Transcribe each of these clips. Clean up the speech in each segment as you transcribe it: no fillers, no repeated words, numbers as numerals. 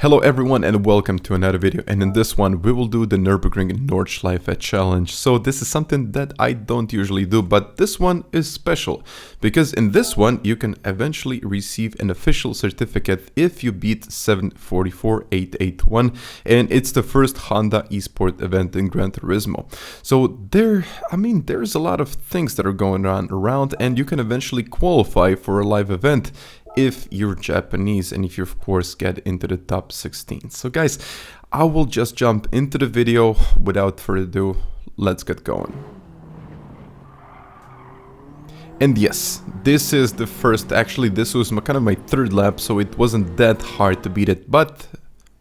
Hello everyone and welcome to another video, and in this one we will do the Nürburgring Nordschleife challenge. So this is something that I don't usually do, but this one is special because in this one you can eventually receive an official certificate if you beat 744.881, and it's the first Honda Esport event in Gran Turismo. So there's a lot of things that are going on around, and you can eventually qualify for a live event if you're Japanese and if you of course get into the top 16. So guys, I will just jump into the video without further ado. Let's get going. And yes, this is the first, actually this was kind of my third lap, so it wasn't that hard to beat it. But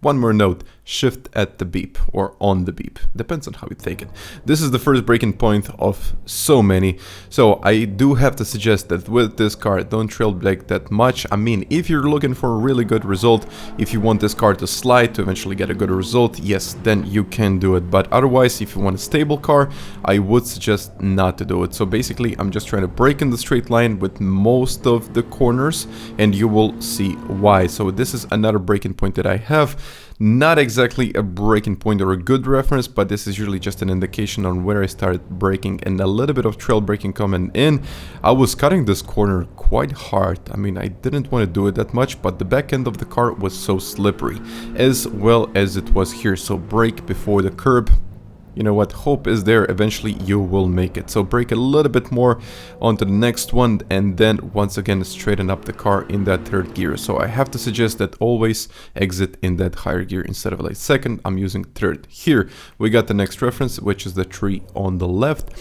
one more note, shift at the beep or on the beep, depends on how you take it. This is the first breaking point of so many, so I do have to suggest that with this car, don't trail brake that much. I mean, if you're looking for a really good result, if you want this car to slide to eventually get a good result, yes, then you can do it. But otherwise, if you want a stable car, I would suggest not to do it. So basically, I'm just trying to brake in the straight line with most of the corners, and you will see why. So this is another breaking point that I have. Not exactly a breaking point or a good reference, but this is usually just an indication on where I started braking, and a little bit of trail braking coming in. I was cutting this corner quite hard. I mean, I didn't want to do it that much, but the back end of the car was so slippery, as well as it was here. So brake before the curb. You know what, hope is there, eventually you will make it. So brake a little bit more onto the next one, and then once again straighten up the car in that third gear. So I have to suggest that always exit in that higher gear instead of like second. I'm using third. Here we got the next reference, which is the tree on the left.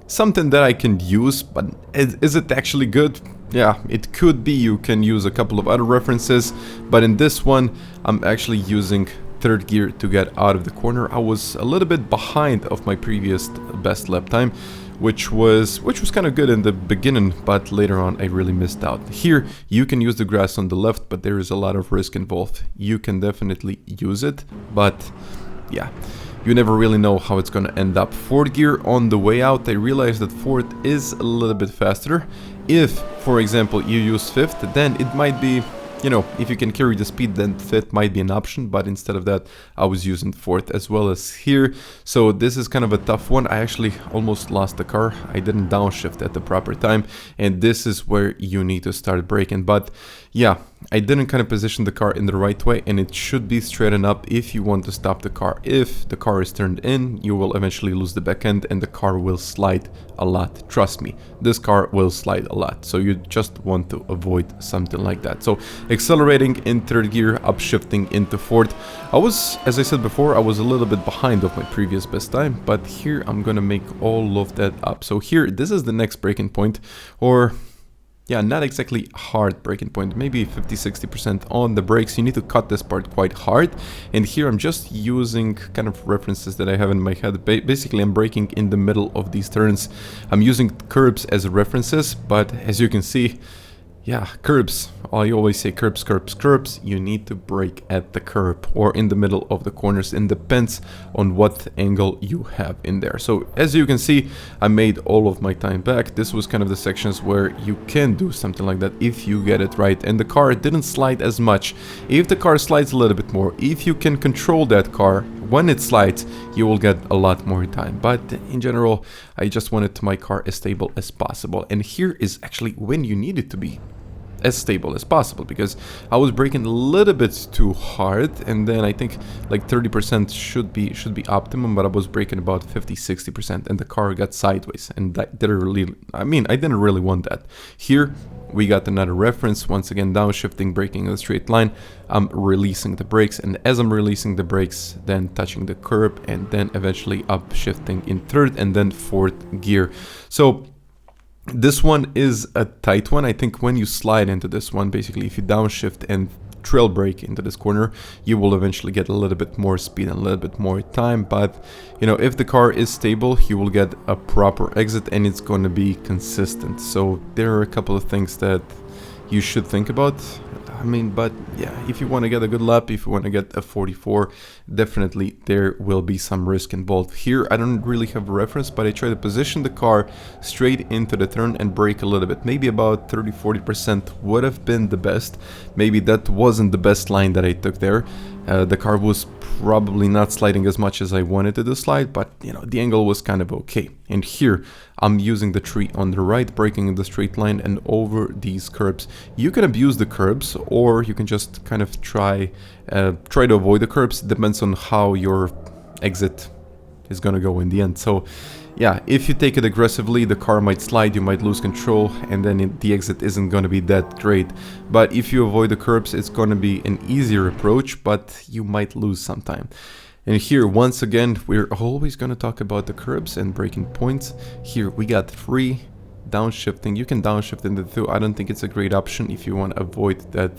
Something that I can use, but is it actually good? Yeah, it could be. You can use a couple of other references, but in this one I'm actually using third gear to get out of the corner. I was a little bit behind of my previous best lap time, which was kind of good in the beginning, but later on I really missed out. Here you can use the grass on the left, but there is a lot of risk involved. You can definitely use it, but yeah, you never really know how it's gonna end up. Fourth gear on the way out, I realized that fourth is a little bit faster. If, for example, you use fifth, then it might be, you know, if you can carry the speed, then fifth might be an option, but instead of that, I was using fourth as well as here. So this is kind of a tough one. I actually almost lost the car. I didn't downshift at the proper time, and this is where you need to start braking. But yeah, I didn't kind of position the car in the right way, and it should be straightened up if you want to stop the car. If the car is turned in, you will eventually lose the back end and the car will slide a lot. Trust me, this car will slide a lot. So you just want to avoid something like that. So accelerating in third gear, upshifting into fourth. As I said before, I was a little bit behind of my previous best time, but here I'm gonna make all of that up. So here, this is the next breaking point, or yeah, not exactly hard breaking point, maybe 50-60% on the brakes. You need to cut this part quite hard, and here I'm just using kind of references that I have in my head. Basically, I'm braking in the middle of these turns. I'm using curbs as references, but as you can see, yeah, curbs. I always say curbs, curbs, curbs. You need to brake at the curb or in the middle of the corners, and depends on what angle you have in there. So as you can see, I made all of my time back. This was kind of the sections where you can do something like that if you get it right, and the car didn't slide as much. If the car slides a little bit more, if you can control that car when it slides, you will get a lot more time. But in general, I just wanted my car as stable as possible, and here is actually when you need it to be as stable as possible, because I was braking a little bit too hard, and then I think like 30% should be optimum, but I was braking about 50-60%, and the car got sideways, and that didn't really, I mean, I didn't really want that. Here we got another reference, once again downshifting, braking in a straight line. I'm releasing the brakes, and as I'm releasing the brakes, then touching the curb, and then eventually upshifting in third and then fourth gear. So this one is a tight one. I think when you slide into this one, basically if you downshift and trail brake into this corner, you will eventually get a little bit more speed and a little bit more time. But you know, if the car is stable, you will get a proper exit, and it's going to be consistent. So there are a couple of things that you should think about. I mean, but yeah, if you want to get a good lap, if you want to get a 44, definitely there will be some risk involved. Here I don't really have a reference, but I try to position the car straight into the turn and brake a little bit. Maybe about 30-40% would have been the best. Maybe that wasn't the best line that I took there. The car was probably not sliding as much as I wanted it to slide, but you know, the angle was kind of okay. And here I'm using the tree on the right, braking in the straight line and over these curbs. You can abuse the curbs, or you can just kind of try to avoid the curbs. It depends on how your exit is gonna go in the end. So yeah, if you take it aggressively, the car might slide, you might lose control, and then the exit isn't going to be that great. But if you avoid the curbs, it's going to be an easier approach, but you might lose some time. And here, once again, we're always going to talk about the curbs and braking points. Here, we got 3 downshifting. You can downshift in the 2. I don't think it's a great option if you want to avoid that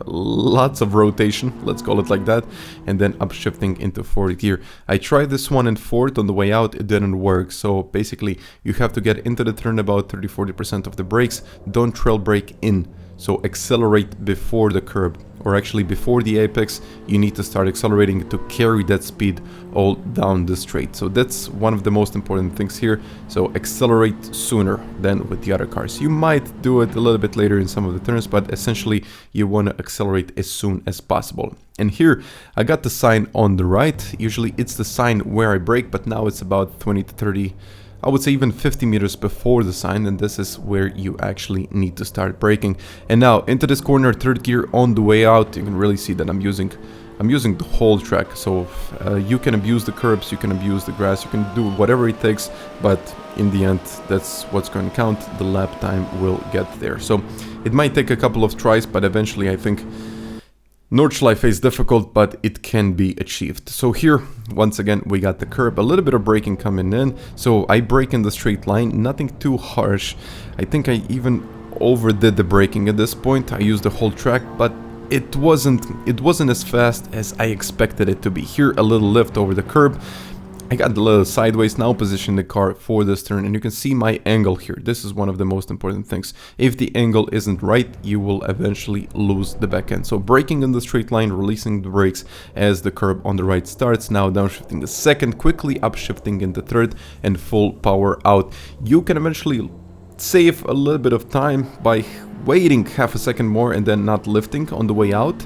lots of rotation, let's call it like that, and then upshifting into 4th gear. I tried this one in 4th on the way out, it didn't work. So basically you have to get into the turn about 30-40% of the brakes. Don't trail brake in, so accelerate before the curb, or actually before the apex. You need to start accelerating to carry that speed all down the straight. So that's one of the most important things here. So accelerate sooner than with the other cars. You might do it a little bit later in some of the turns, but essentially you want to accelerate as soon as possible. And here I got the sign on the right. Usually it's the sign where I brake, but now it's about 20 to 30, I would say even 50 meters before the sign, and this is where you actually need to start braking. And now into this corner, 3rd gear on the way out, you can really see that I'm using the whole track. So you can abuse the curbs, you can abuse the grass, you can do whatever it takes, but in the end that's what's going to count. The lap time will get there. So it might take a couple of tries, but eventually I think Nordschleife is difficult, but it can be achieved. So here, once again, we got the curb, a little bit of braking coming in. So I brake in the straight line, nothing too harsh. I think I even overdid the braking at this point. I used the whole track, but it wasn't as fast as I expected it to be. Here, a little lift over the curb. I got a little sideways, now position the car for this turn, and you can see my angle here. This is one of the most important things. If the angle isn't right, you will eventually lose the back end. So braking in the straight line, releasing the brakes as the curb on the right starts. Now downshifting the 2nd, quickly upshifting in the 3rd, and full power out. You can eventually save a little bit of time by waiting half a second more and then not lifting on the way out.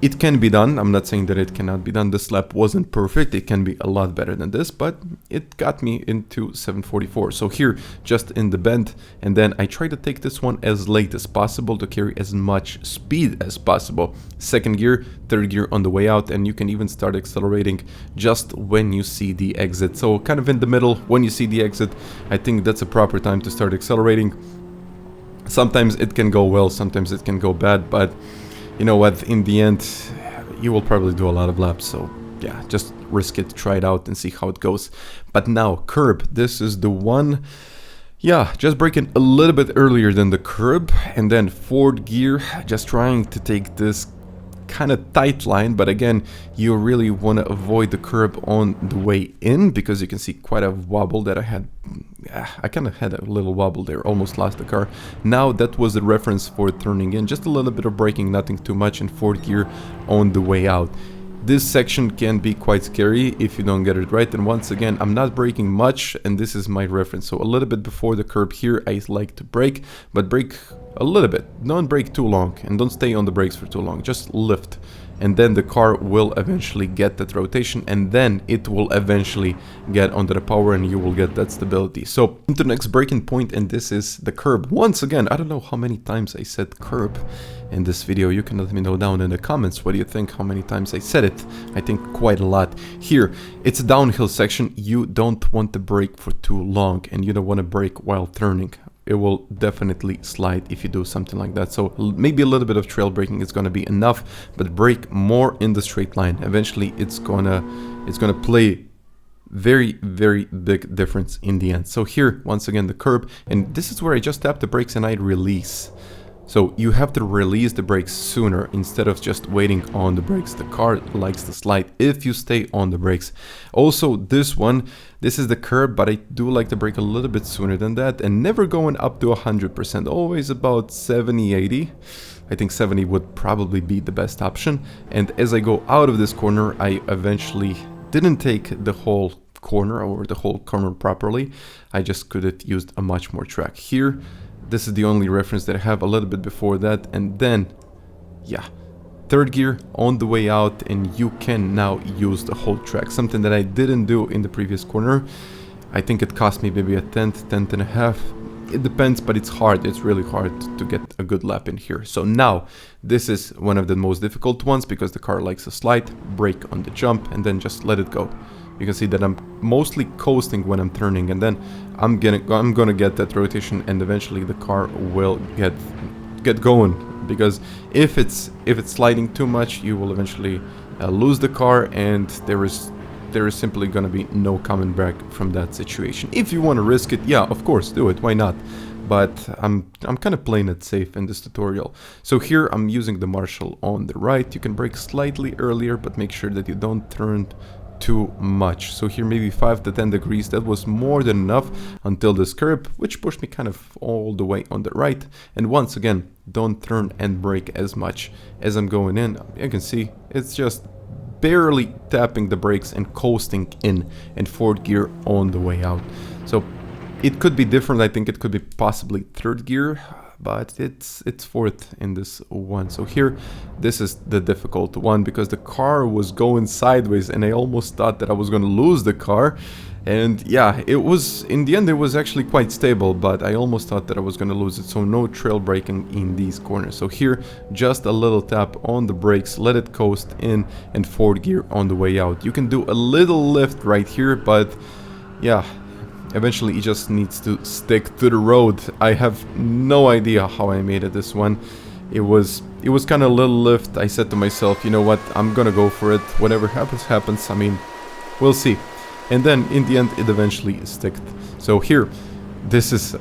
It can be done. I'm not saying that it cannot be done. This lap wasn't perfect. It can be a lot better than this, but it got me into 744. So here, just in the bend, and then I try to take this one as late as possible to carry as much speed as possible. 2nd gear, 3rd gear on the way out, and you can even start accelerating just when you see the exit. So kind of in the middle, when you see the exit, I think that's a proper time to start accelerating. Sometimes it can go well, sometimes it can go bad, but you know what, in the end, you will probably do a lot of laps, so yeah, just risk it, try it out and see how it goes. But now, curb, this is the one, yeah, just braking a little bit earlier than the curb, and then 4th gear, just trying to take this kind of tight line, but again, you really want to avoid the curb on the way in, because you can see quite a wobble that I had. I kind of had a little wobble there, almost lost the car. Now that was the reference for turning in, just a little bit of braking, nothing too much, in 4th gear on the way out. This section can be quite scary if you don't get it right, and once again, I'm not braking much, and this is my reference. So a little bit before the curb here, I like to brake, but brake a little bit. Don't brake too long, and don't stay on the brakes for too long. Just lift, and then the car will eventually get that rotation, and then it will eventually get onto the power, and you will get that stability. So into the next braking point, and this is the curb. Once again, I don't know how many times I said curb in this video. You can let me know down in the comments what do you think, how many times I said it. I think quite a lot. Here, it's a downhill section. You don't want to brake for too long, and you don't want to brake while turning. It will definitely slide if you do something like that. So maybe a little bit of trail braking is going to be enough, but brake more in the straight line. Eventually it's gonna play very, very big difference in the end. So here, once again, the curb, and this is where I just tap the brakes and I release. So you have to release the brakes sooner instead of just waiting on the brakes. The car likes to slide if you stay on the brakes. Also, this is the curb, but I do like to brake a little bit sooner than that, and never going up to 100%, always about 70, 80. I think 70 would probably be the best option. And as I go out of this corner, I eventually didn't take the whole corner or the whole corner properly. I just could have used a much more track here. This is the only reference that I have, a little bit before that, and then, yeah, third gear on the way out, and you can now use the whole track, something that I didn't do in the previous corner. I think it cost me maybe a tenth and a half. It depends, but it's hard. It's really hard to get a good lap in here. So now this is one of the most difficult ones because the car likes a slide, brake on the jump, and then just let it go. You can see that I'm mostly coasting when I'm turning, and then I'm gonna get that rotation, and eventually the car will get going. Because if it's sliding too much, you will eventually lose the car, and there is simply gonna be no coming back from that situation. If you want to risk it, yeah, of course, do it. Why not? But I'm kind of playing it safe in this tutorial. So here I'm using the marshal on the right. You can brake slightly earlier, but make sure that you don't turn too much. So here maybe 5 to 10 degrees, that was more than enough until this curb, which pushed me kind of all the way on the right. And once again, don't turn and brake as much as I'm going in. You can see it's just barely tapping the brakes and coasting in, and fourth gear on the way out. So it could be different. I think it could be possibly third gear, but it's fourth in this one. So here, this is the difficult one because the car was going sideways, and I almost thought that I was going to lose the car. And yeah, it was, in the end, it was actually quite stable, but I almost thought that I was going to lose it. So no trail braking in these corners. So here, just a little tap on the brakes, let it coast in, and fourth gear on the way out. You can do a little lift right here, but yeah, eventually it just needs to stick to the road. I have no idea how I made it this one. It was kind of a little lift. I said to myself, you know what, I'm gonna go for it. Whatever happens, happens. I mean, we'll see. And then in the end, it eventually sticked. So here, this is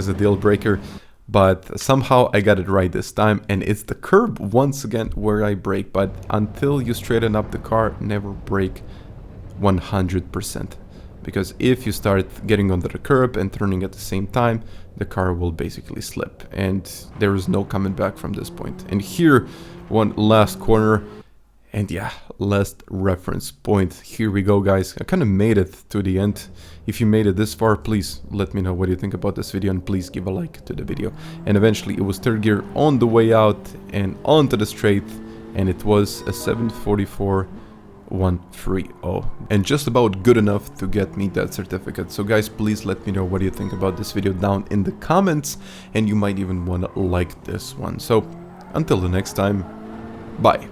a deal breaker. But somehow I got it right this time, and it's the curb once again where I brake. But until you straighten up the car, never brake 100%. Because if you start getting under the curb and turning at the same time, the car will basically slip, and there is no coming back from this point. And here, one last corner, and yeah, last reference point. Here we go, guys. I kind of made it to the end. If you made it this far, please let me know what you think about this video, and please give a like to the video. And eventually it was third gear on the way out and onto the straight, and it was a 744 130, and just about good enough to get me that certificate. So guys, please let me know what you think about this video down in the comments, and you might even want to like this one. So until the next time, bye.